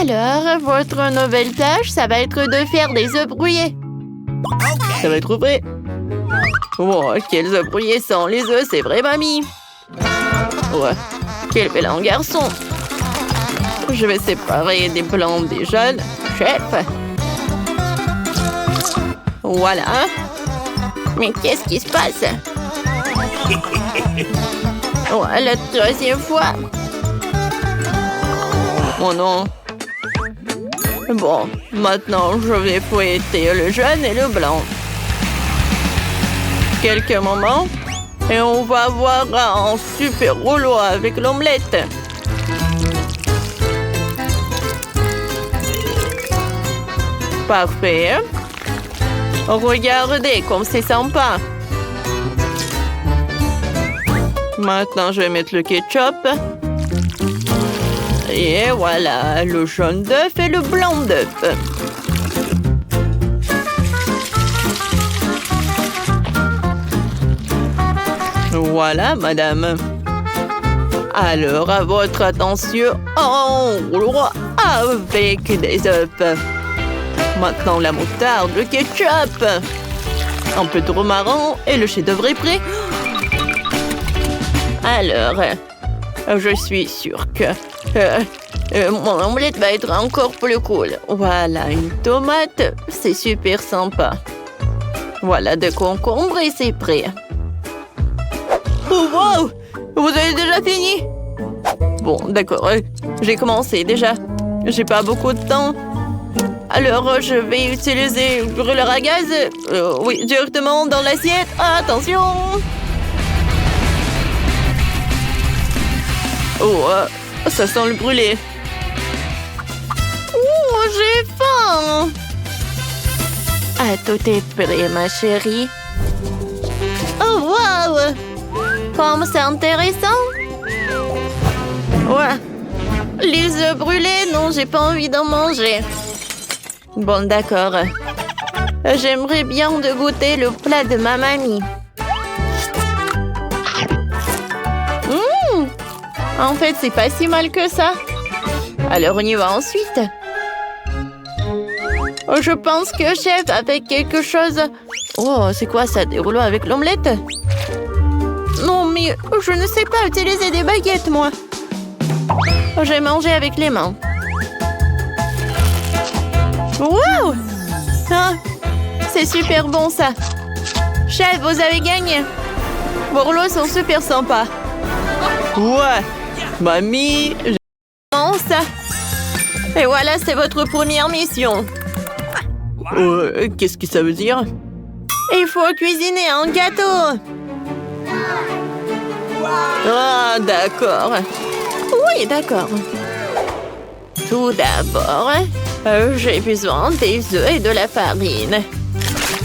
Alors, votre nouvelle tâche, ça va être de faire des œufs brouillés. Ça va être vrai. Oh, quels œufs brouillés sont les œufs, c'est vrai, mamie. Ouais, quel bel garçon. Je vais séparer des blancs des jaunes. Chef. Voilà. Mais qu'est-ce qui se passe? Ouais, la troisième fois. Oh non. Bon, maintenant, je vais fouetter le jaune et le blanc. Quelques moments, et on va avoir un super rouleau avec l'omelette. Parfait. Regardez comme c'est sympa. Maintenant, je vais mettre le ketchup. Et voilà, le jaune d'œuf et le blanc d'œuf. Voilà, madame. Alors, à votre attention, on roulera avec des œufs. Maintenant, la moutarde, le ketchup. Un peu de romarin et le chef-d'œuvre est prêt. Alors, je suis sûre que mon omelette va être encore plus cool. Voilà, une tomate, c'est super sympa. Voilà, de concombre et c'est prêt. Oh, wow! Vous avez déjà fini? Bon, d'accord, j'ai commencé déjà. J'ai pas beaucoup de temps. Alors, je vais utiliser le brûleur à gaz. Oui, directement dans l'assiette. Attention! Oh, ça sent le brûlé. Oh, j'ai faim! Ah, tout est prêt, ma chérie. Oh, wow! Comme c'est intéressant! Ouais. Les œufs brûlés, non, j'ai pas envie d'en manger. Bon, d'accord. J'aimerais bien de goûter le plat de ma mamie. En fait, c'est pas si mal que ça. Alors, on y va ensuite. Je pense que chef a fait quelque chose. Oh, c'est quoi ça? Des rouleaux avec l'omelette? Non, mais je ne sais pas utiliser des baguettes, moi. J'ai mangé avec les mains. Wow! Ah, c'est super bon, ça. Chef, vous avez gagné. Vos rouleaux sont super sympas. Ouais! Mamie, j'ai... ça. Et voilà, c'est votre première mission. Qu'est-ce que ça veut dire? Il faut cuisiner un gâteau. Ah, d'accord. Oui, d'accord. Tout d'abord, j'ai besoin des œufs et de la farine.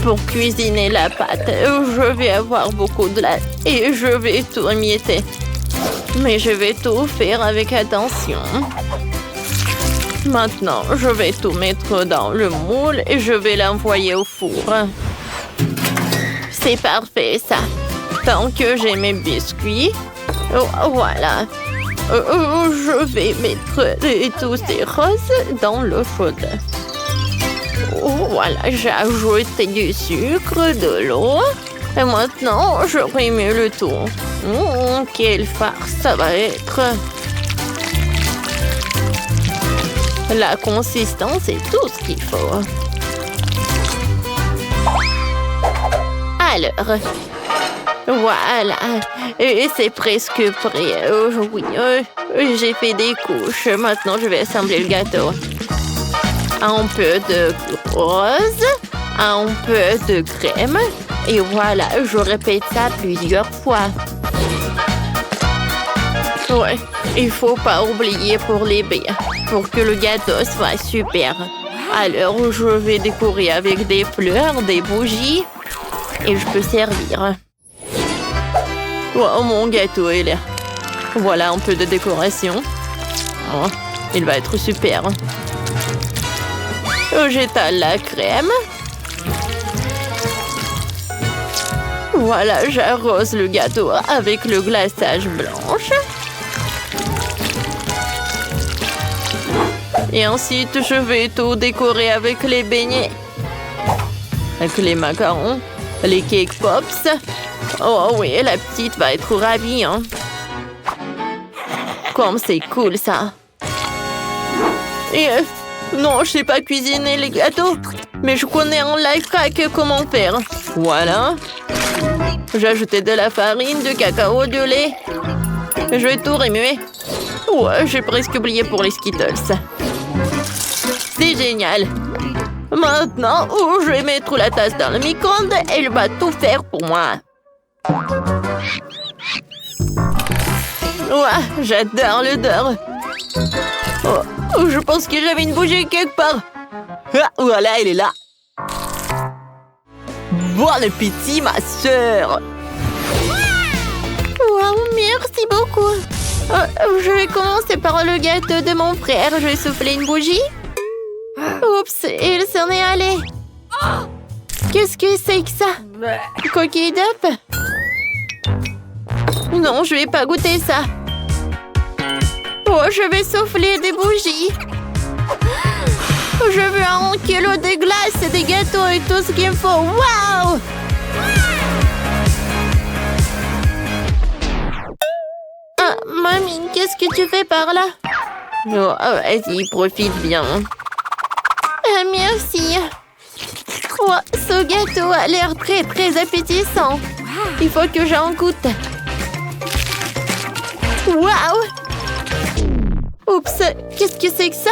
Pour cuisiner la pâte, je vais avoir beaucoup de lait et je vais tout émietter. Mais je vais tout faire avec attention. Maintenant, je vais tout mettre dans le moule et je vais l'envoyer au four. C'est parfait, ça. Tant que j'ai mes biscuits, voilà. Je vais mettre tous ces roses dans l'eau chaude. Voilà, j'ai ajouté du sucre, de l'eau. Et maintenant, je remets le tout. Quelle farce ça va être. La consistance est tout ce qu'il faut. Alors, voilà. Et c'est presque prêt. Oui, j'ai fait des couches. Maintenant, je vais assembler le gâteau. Un peu de rose, un peu de crème. Et voilà, je répète ça plusieurs fois. Ouais, il faut pas oublier pour les baies, pour que le gâteau soit super. Alors, je vais décorer avec des fleurs, des bougies, et je peux servir. Oh, mon gâteau est là. Voilà un peu de décoration. Oh, il va être super. J'étale la crème. Voilà, j'arrose le gâteau avec le glaçage blanche. Et ensuite, je vais tout décorer avec les beignets. Avec les macarons, les cake pops. Oh oui, la petite va être ravie, hein. Comme c'est cool, ça. Et non, je sais pas cuisiner les gâteaux. Mais je connais un life hack comment faire. Voilà. J'ai ajouté de la farine, de cacao, de lait. Je vais tout remuer. Ouais, j'ai presque oublié pour les Skittles. C'est génial. Maintenant, je vais mettre la tasse dans le micro-ondes et elle va tout faire pour moi. Ouais, j'adore l'odeur. Oh, je pense que j'avais une bougie quelque part. Ah, voilà, elle est là. Bon appétit, ma sœur. Wow, merci beaucoup. Je vais commencer par le gâteau de mon frère. Je vais souffler une bougie. Oups, il s'en est allé. Qu'est-ce que c'est que ça? Coquille d'œuf? Non, je vais pas goûter ça. Oh, je vais souffler des bougies. Je veux 1 kilo de glace, des gâteaux et tout ce qu'il faut. Waouh! Ah, mamie, qu'est-ce que tu fais par là? Oh, vas-y, profite bien. Merci. Oh, ce gâteau a l'air très, très appétissant. Il faut que j'en goûte. Waouh! Oups, qu'est-ce que c'est que ça?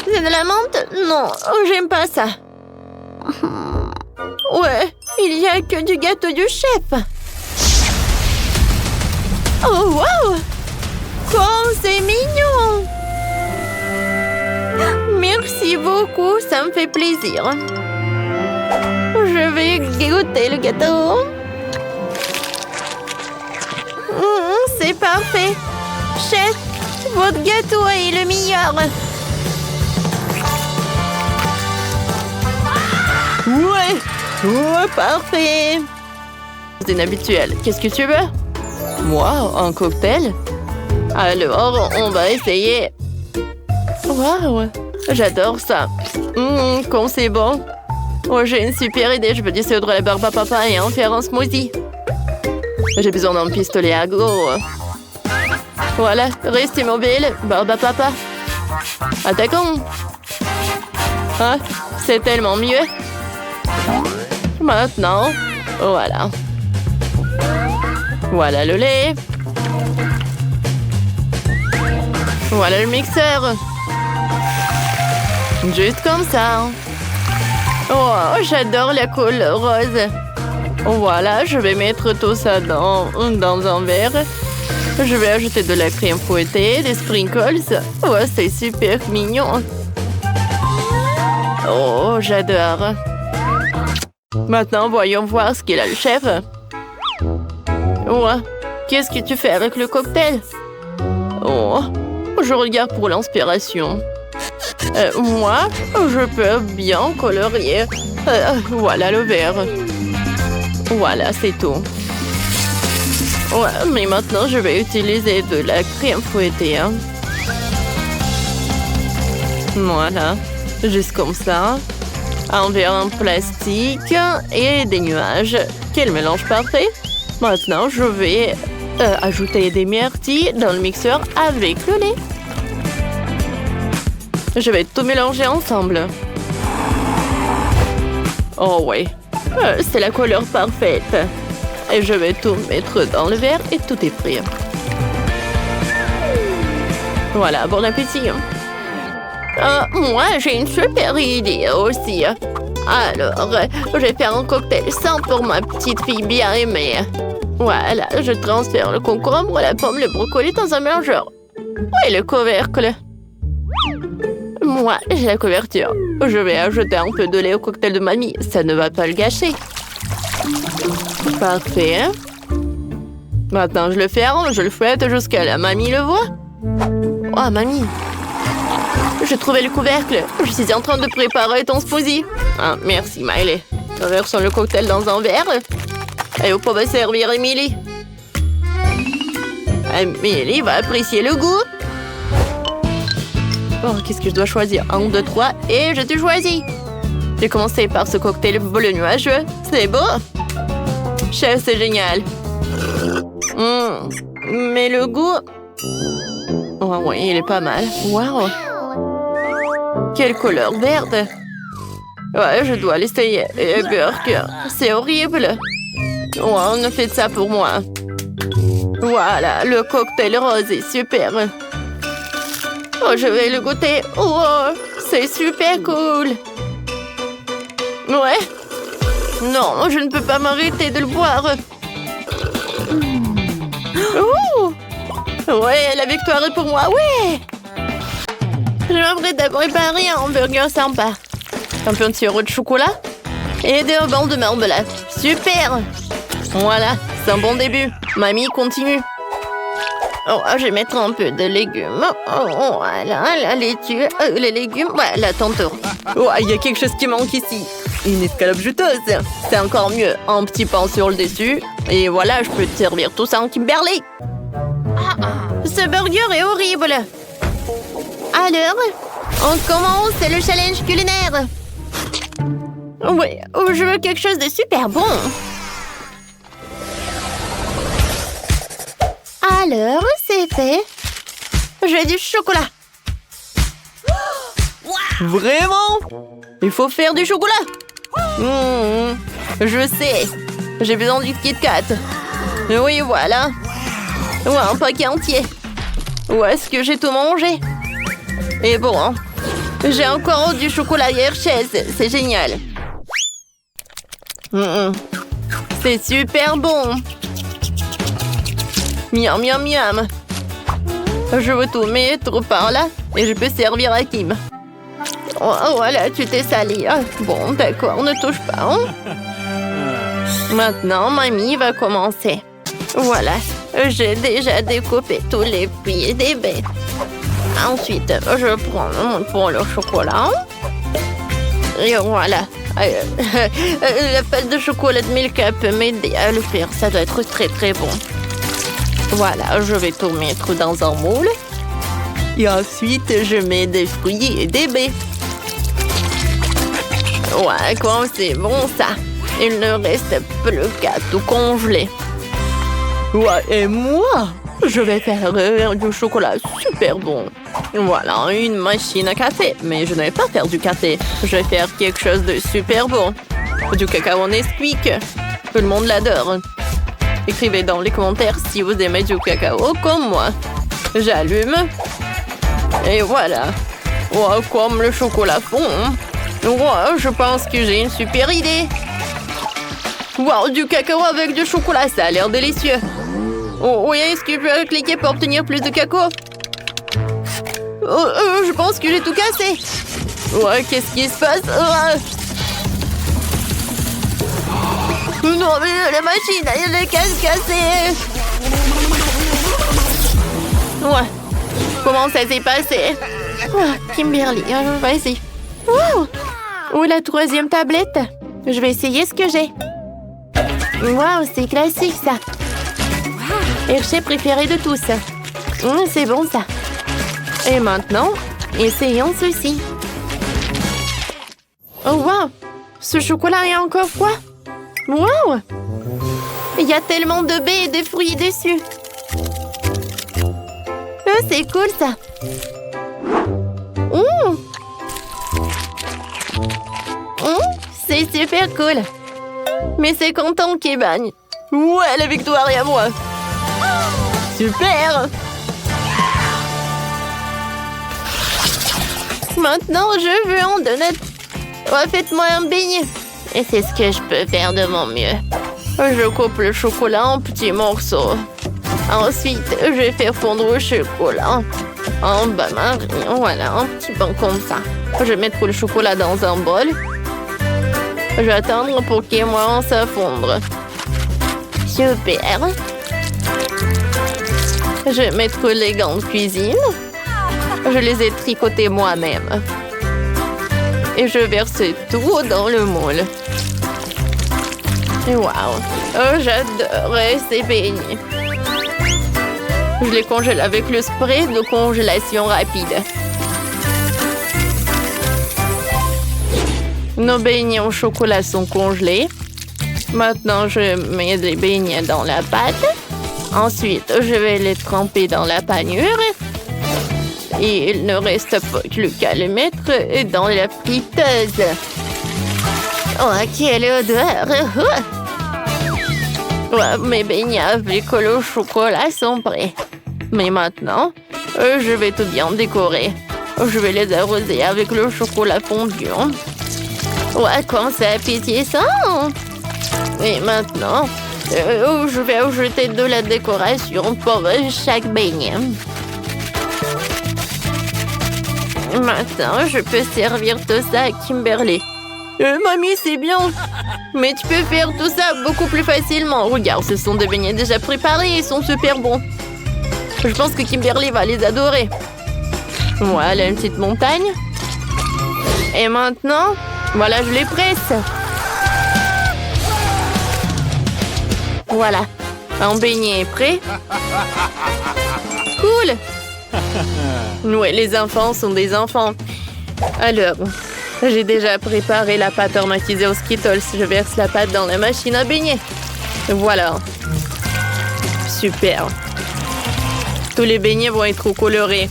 C'est de la menthe? Non, j'aime pas ça. Ouais, il y a que du gâteau du chef. Oh, wow! Comme c'est mignon! Merci beaucoup, ça me fait plaisir. Je vais goûter le gâteau. C'est parfait. Chef, votre gâteau est le meilleur. Ouais, parfait. C'est inhabituel. Qu'est-ce que tu veux? Moi, un cocktail? Alors, on va essayer. Waouh, j'adore ça. Comme c'est bon. Oh, j'ai une super idée. Je veux dissoudre la barbe à papa et en faire un smoothie. J'ai besoin d'un pistolet à gros. Voilà, reste immobile, barbe à papa. Attaquons. Ah, c'est tellement mieux. Maintenant, voilà. Voilà le lait. Voilà le mixeur. Juste comme ça. Oh, j'adore la couleur rose. Voilà, je vais mettre tout ça dans un verre. Je vais ajouter de la crème fouettée, des sprinkles. Oh, c'est super mignon. Oh, j'adore. Maintenant, voyons voir ce qu'il a le chef. Oh, qu'est-ce que tu fais avec le cocktail? Oh, je regarde pour l'inspiration. Moi, je peux bien colorier. Voilà le verre. Voilà, c'est tout. Ouais, mais maintenant, je vais utiliser de la crème fouettée. Hein. Voilà, juste comme ça. Un verre en plastique et des nuages. Quel mélange parfait! Maintenant, je vais ajouter des myrtilles dans le mixeur avec le lait. Je vais tout mélanger ensemble. Oh ouais, c'est la couleur parfaite. Et je vais tout mettre dans le verre et tout est prêt. Voilà, bon appétit. Moi, j'ai une super idée aussi. Alors, je vais faire un cocktail sans pour ma petite fille bien aimée. Voilà, je transfère le concombre, la pomme, le brocoli dans un mélangeur. Oui, le couvercle. Moi, j'ai la couverture. Je vais ajouter un peu de lait au cocktail de mamie. Ça ne va pas le gâcher. Parfait. Maintenant, je le ferme, je le fouette jusqu'à la mamie le voit. Oh, mamie. J'ai trouvé le couvercle. Je suis en train de préparer ton smoothie. Ah, merci, Miley. Versons le cocktail dans un verre. Et vous pouvez servir Emily. Emily va apprécier le goût. Oh, qu'est-ce que je dois choisir? 1, 2, 3, et j'ai tout choisi. J'ai commencé par ce cocktail bleu nuageux. C'est beau. Chef, c'est génial. Mais le goût... Oh oui, il est pas mal. Waouh. Quelle couleur verte. Ouais, je dois l'essayer. Et Burke, c'est horrible. Ouais, on a fait ça pour moi. Voilà, le cocktail rose est super. Oh, je vais le goûter. Oh, c'est super cool. Ouais. Non, je ne peux pas m'arrêter de le boire. Oh. Ouais, la victoire est pour moi. Ouais. Je m'apprête à préparer un hamburger sympa. Un peu de sirop de chocolat et des bancs de marmelade. Super. Voilà, c'est un bon début. Mamie, continue. Oh, je vais mettre un peu de légumes. Oh, voilà, la laitue, les légumes. Voilà, tantôt. Oh, il y a quelque chose qui manque ici. Une escalope juteuse. C'est encore mieux. Un petit pain sur le dessus. Et voilà, je peux te servir tout ça en Kimberly. Ce burger est horrible. Alors, on commence le challenge culinaire. Oui, je veux quelque chose de super bon. Alors, c'est fait. J'ai du chocolat. Vraiment? Il faut faire du chocolat. Je sais. J'ai besoin du Kit Kat. Oui, voilà. Ouais, un paquet entier. Où est-ce que j'ai tout mangé? Et bon, hein. J'ai encore du chocolat Hershey's. C'est génial. C'est super bon. Miam, miam, miam. Je veux tout mettre par là et je peux servir à Kim. Oh, voilà, tu t'es sali. Bon, d'accord, ne touche pas. Hein? Maintenant, mamie va commencer. Voilà, j'ai déjà découpé tous les pieds des baies. Ensuite, je prends mon bol au chocolat. Et voilà. La pâte de chocolat de Milka peut m'aider à le faire. Ça doit être très très bon. Voilà, je vais tout mettre dans un moule. Et ensuite, je mets des fruits et des baies. Ouais, quoi, c'est bon ça. Il ne reste plus qu'à tout congeler. Ouais, et moi, je vais faire du chocolat super bon. Voilà, une machine à café. Mais je ne vais pas faire du café. Je vais faire quelque chose de super bon. Du cacao Nesquik. Tout le monde l'adore. Écrivez dans les commentaires si vous aimez du cacao comme moi. J'allume. Et voilà. Oh, comme le chocolat fond. Oh, je pense que j'ai une super idée. Wow, du cacao avec du chocolat, ça a l'air délicieux. Oh, oui, est-ce que je peux cliquer pour obtenir plus de cacao? Je pense que j'ai tout cassé. Ouais, qu'est-ce qui se passe? Non, mais la machine, elle est cassée. Ouais. Comment ça s'est passé? Kimberly, vas-y. Oh, la troisième tablette. Je vais essayer ce que j'ai. Waouh, c'est classique, ça. Hershey préféré de tous. C'est bon, ça. Et maintenant, essayons ceci. Oh, waouh. Ce chocolat est encore froid. Waouh! Il y a tellement de baies et de fruits dessus. Oh, c'est cool, ça. C'est super cool. Mais c'est content qui bagne. Ouais, la victoire est à moi. Super! Maintenant, je veux en donut. Oh, faites-moi un beignet. Et c'est ce que je peux faire de mon mieux. Je coupe le chocolat en petits morceaux. Ensuite, je vais faire fondre le chocolat en bain-marie. Voilà, un petit pain comme ça. Je vais mettre le chocolat dans un bol. Je vais attendre pour qu'il commence à fondre. Super. Je vais mettre les gants de cuisine. Je les ai tricotés moi-même. Et je verse tout dans le moule. Waouh! Oh, j'adore ces beignets. Je les congèle avec le spray de congélation rapide. Nos beignets au chocolat sont congelés. Maintenant, je mets les beignets dans la pâte. Ensuite, je vais les tremper dans la panure. Et il ne reste plus qu'à les mettre dans la friteuse. Oh, quelle odeur! Ouais, mes beignets avec le chocolat sont prêts. Mais maintenant, je vais tout bien décorer. Je vais les arroser avec le chocolat fondu. Ouais, comme c'est appétissant! Et maintenant, je vais ajouter de la décoration pour chaque beignet. Maintenant, je peux servir tout ça à Kimberly. Mamie, c'est bien. Mais tu peux faire tout ça beaucoup plus facilement. Regarde, ce sont des beignets déjà préparés et ils sont super bons. Je pense que Kimberly va les adorer. Voilà une petite montagne. Et maintenant, voilà, je les presse. Voilà, un beignet est prêt. Cool. Ouais, les enfants sont des enfants. Alors, j'ai déjà préparé la pâte aromatisée aux Skittles. Je verse la pâte dans la machine à beignets. Voilà. Super. Tous les beignets vont être colorés.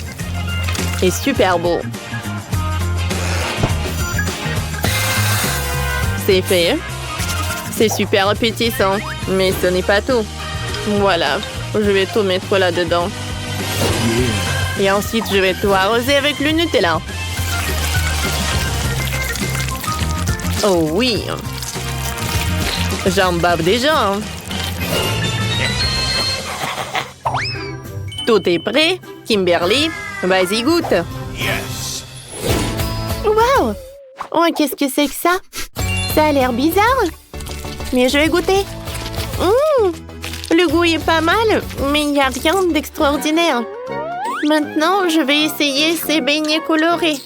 Et super beau. C'est fait. C'est super appétissant. Mais ce n'est pas tout. Voilà. Je vais tout mettre là-dedans. Et ensuite, je vais tout arroser avec le Nutella. Oh oui. J'en bave déjà. Hein. Tout est prêt. Kimberly, vas-y, goûte. Yes. Wow! Oh, qu'est-ce que c'est que ça? Ça a l'air bizarre. Mais je vais goûter. Le goût est pas mal, mais il n'y a rien d'extraordinaire. Maintenant, je vais essayer ces beignets colorés.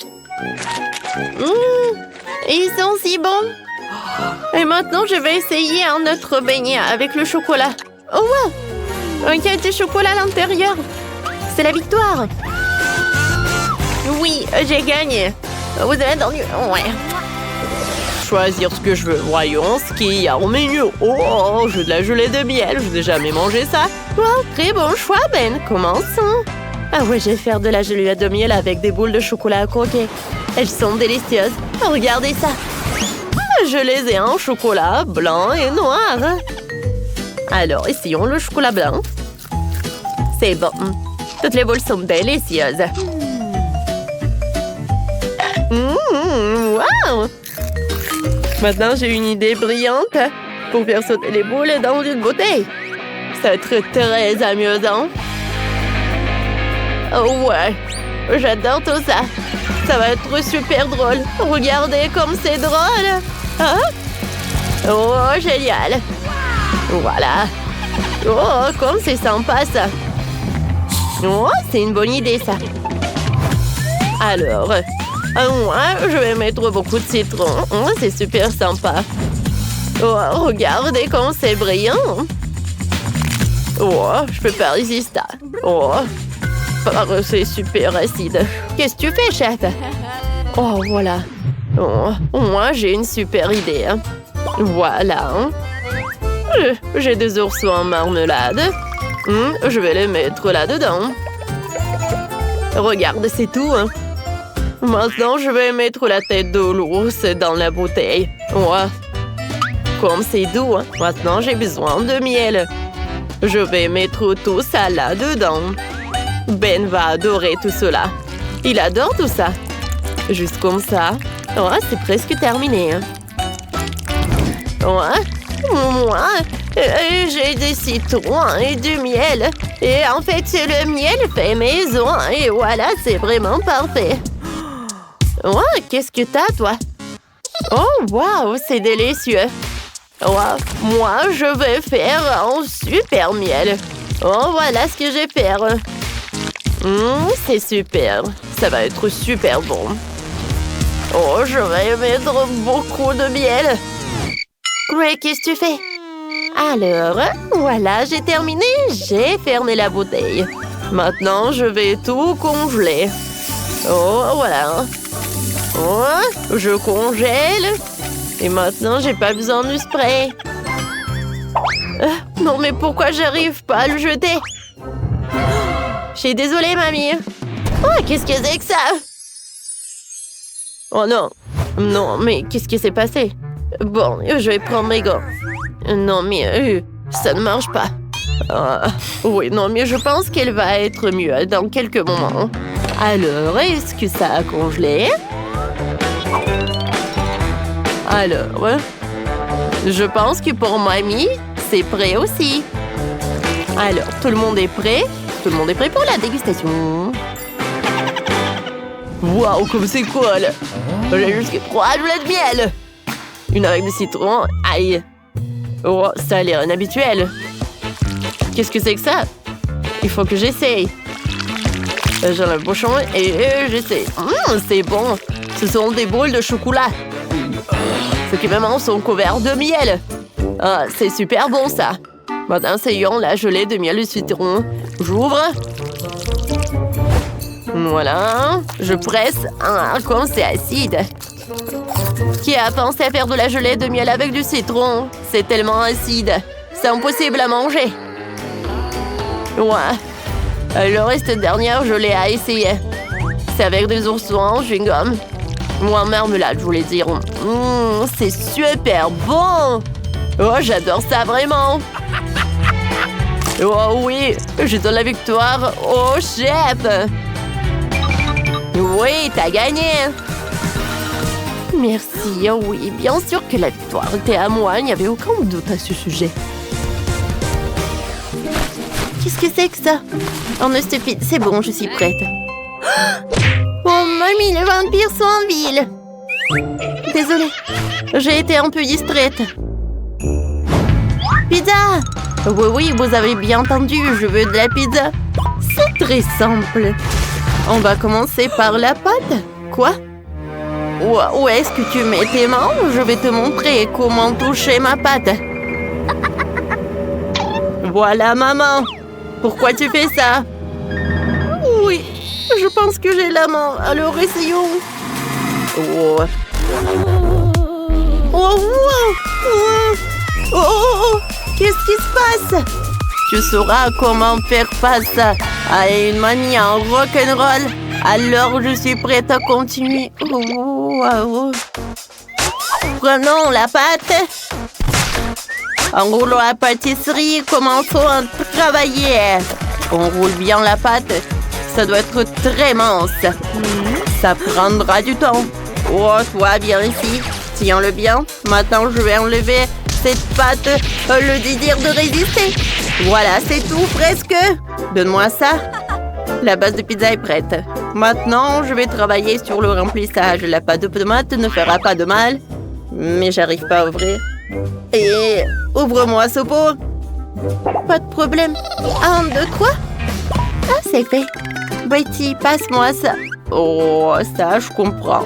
Ils sont si bons. Et maintenant, je vais essayer un autre beignet avec le chocolat. Oh, wow! Il y a du chocolat à l'intérieur. C'est la victoire. Oui, j'ai gagné. Vous avez entendu? Ouais. Choisir ce que je veux. Voyons ce qu'il y a au menu. Oh, j'ai de la gelée de miel. Je n'ai jamais mangé ça. Wow, très bon choix, Ben. Commençons. Ah ouais, je vais faire de la gelée de miel avec des boules de chocolat à croquer. Elles sont délicieuses. Regardez ça. Je les ai en chocolat blanc et noir. Alors, essayons le chocolat blanc. C'est bon. Toutes les boules sont délicieuses. Wow! Maintenant, j'ai une idée brillante pour faire sauter les boules dans une bouteille. Ça va être très amusant. Oh ouais, j'adore tout ça. Ça va être super drôle. Regardez comme c'est drôle. Hein? Oh, génial. Voilà. Oh, comme c'est sympa ça. Oh, c'est une bonne idée ça. Alors, je vais mettre beaucoup de citron. Oh, c'est super sympa. Oh, regardez comme c'est brillant. Oh, je peux pas résister. Oh, c'est super acide. Qu'est-ce que tu fais, chef? Oh, voilà. Oh, moi, j'ai une super idée. Voilà. J'ai des oursons en marmelade. Je vais les mettre là-dedans. Regarde, c'est tout. Maintenant, je vais mettre la tête de l'ours dans la bouteille. Ouais. Comme c'est doux, maintenant j'ai besoin de miel. Je vais mettre tout ça là-dedans. Ben va adorer tout cela. Il adore tout ça. Juste comme ça. Oh, c'est presque terminé. Ouais. Moi, j'ai des citrons et du miel. Et en fait, le miel fait maison. Et voilà, c'est vraiment parfait. Ouais, qu'est-ce que t'as, toi? Oh, waouh, c'est délicieux. Ouais, moi, je vais faire un super miel. Oh, voilà ce que je vais faire. C'est super. Ça va être super bon. Oh, je vais mettre beaucoup de miel. Greg, qu'est-ce que tu fais? Alors, voilà, j'ai terminé. J'ai fermé la bouteille. Maintenant, je vais tout congeler. Oh, voilà. Oh, je congèle. Et maintenant, j'ai pas besoin du spray. Non, mais pourquoi j'arrive pas à le jeter? Je suis désolée, mamie. Oh, qu'est-ce que c'est que ça? Oh non. Non, mais qu'est-ce qui s'est passé? Bon, je vais prendre mes gants. Non, mais ça ne marche pas. Oui, non, mais je pense qu'elle va être mieux dans quelques moments. Alors, est-ce que ça a congelé? Alors, je pense que pour mamie, c'est prêt aussi. Alors, tout le monde est prêt? Tout le monde est prêt pour la dégustation. Waouh, comme c'est cool! J'ai jusqu'à 3 gouttes de miel! Une avec du citron. Aïe! Oh, ça a l'air inhabituel. Qu'est-ce que c'est que ça? Il faut que j'essaye. J'enlève le bouchon et j'essaye. C'est bon! Ce sont des boules de chocolat. Ceux qui vraiment sont couverts de miel. Ah, c'est super bon ça. Maintenant, essayons la gelée de miel de citron. J'ouvre. Voilà. Je presse. Comme c'est acide. Qui a pensé à faire de la gelée de miel avec du citron? C'est tellement acide. C'est impossible à manger. Ouais. Le reste dernière, je l'ai à essayer. C'est avec des oursons en chewing-gum. Ou en marmelade, je voulais dire. C'est super bon! Oh, j'adore ça, vraiment! Oh oui, je donne la victoire au chef! Oui, t'as gagné! Merci, oh oui, bien sûr que la victoire était à moi, il n'y avait aucun doute à ce sujet. Qu'est-ce que c'est que ça? Oh non, stupide, c'est bon, je suis prête. Oh, mamie, les vampires sont en ville! Désolée, j'ai été un peu distraite. Pizza! Oui, vous avez bien entendu, je veux de la pizza. C'est très simple. On va commencer par la pâte. Quoi? Où est-ce que tu mets tes mains? Je vais te montrer comment toucher ma pâte. Voilà, maman. Pourquoi tu fais ça? Oui, je pense que j'ai la main. Alors, essayons. Oh. Qu'est-ce qui se passe? Tu sauras comment faire face à une manie en rock'n'roll. Alors, je suis prête à continuer. Prenons la pâte. Enroulons la pâtisserie. Commençons à travailler. On roule bien la pâte. Ça doit être très mince. Ça prendra du temps. Oh, toi, viens ici. Tiens-le bien. Maintenant, je vais enlever cette pâte. Le désir de résister. Voilà, c'est tout, presque. Donne-moi ça. La base de pizza est prête. Maintenant, je vais travailler sur le remplissage. La pâte de tomate ne fera pas de mal. Mais j'arrive pas à ouvrir. Et ouvre-moi ce pot. Pas de problème. 1, 2, 3. Ah, c'est fait. Betty, passe-moi ça. Oh, ça, je comprends.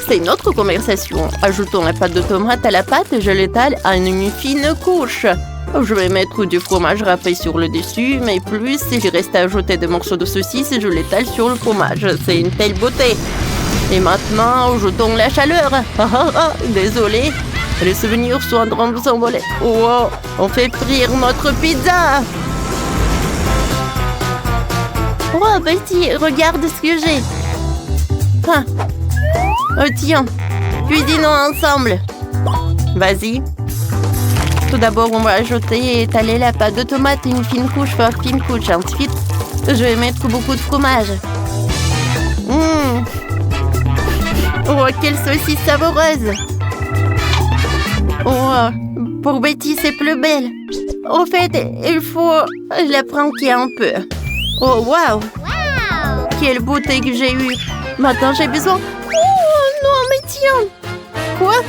C'est une autre conversation. Ajoutons la pâte de tomate à la pâte et je l'étale à une fine couche. Je vais mettre du fromage râpé sur le dessus, mais plus, s'il reste à ajouter des morceaux de saucisse, je l'étale sur le fromage. C'est une telle beauté. Et maintenant, ajoutons la chaleur. Désolé. Les souvenirs sont en train de s'envoler. Oh, on fait frire notre pizza. Oh, Betty, regarde ce que j'ai. Oh, tiens, cuisinons ensemble. Vas-y. Tout d'abord, on va ajouter et étaler la pâte de tomate, une fine couche par fine couche. Ensuite, je vais mettre beaucoup de fromage. Oh, quelle saucisse savoureuse. Oh, pour Betty, c'est plus belle. Au fait, il faut la pranker un peu. Oh, waouh. Quelle beauté que j'ai eue. Maintenant, j'ai besoin... Oh, non, mais tiens. Quoi?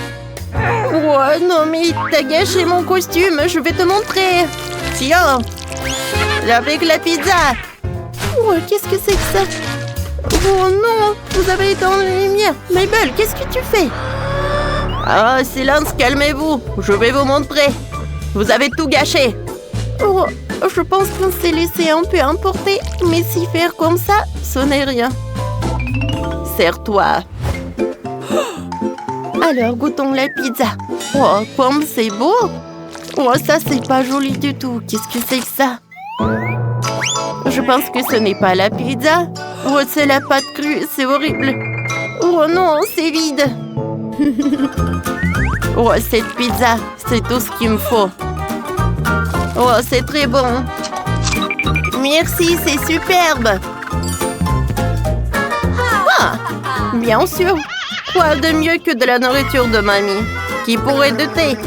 Oh, non, mais t'as gâché mon costume. Je vais te montrer. Tiens. Avec la pizza. Oh, qu'est-ce que c'est que ça? Oh non, vous avez éteint la lumière. Mabel, qu'est-ce que tu fais? Ah, silence, calmez-vous. Je vais vous montrer. Vous avez tout gâché. Oh, je pense qu'on s'est laissé un peu emporter. Mais si faire comme ça, ce n'est rien. Serre-toi. Alors, goûtons la pizza. Oh, comme c'est beau. Oh, ça, c'est pas joli du tout. Qu'est-ce que c'est que ça? Je pense que ce n'est pas la pizza. Oh, c'est la pâte crue. C'est horrible. Oh non, c'est vide. Oh, cette pizza, c'est tout ce qu'il me faut. Oh, c'est très bon. Merci, c'est superbe. Ah, bien sûr. Quoi de mieux que de la nourriture de mamie? Qui pourrait douter?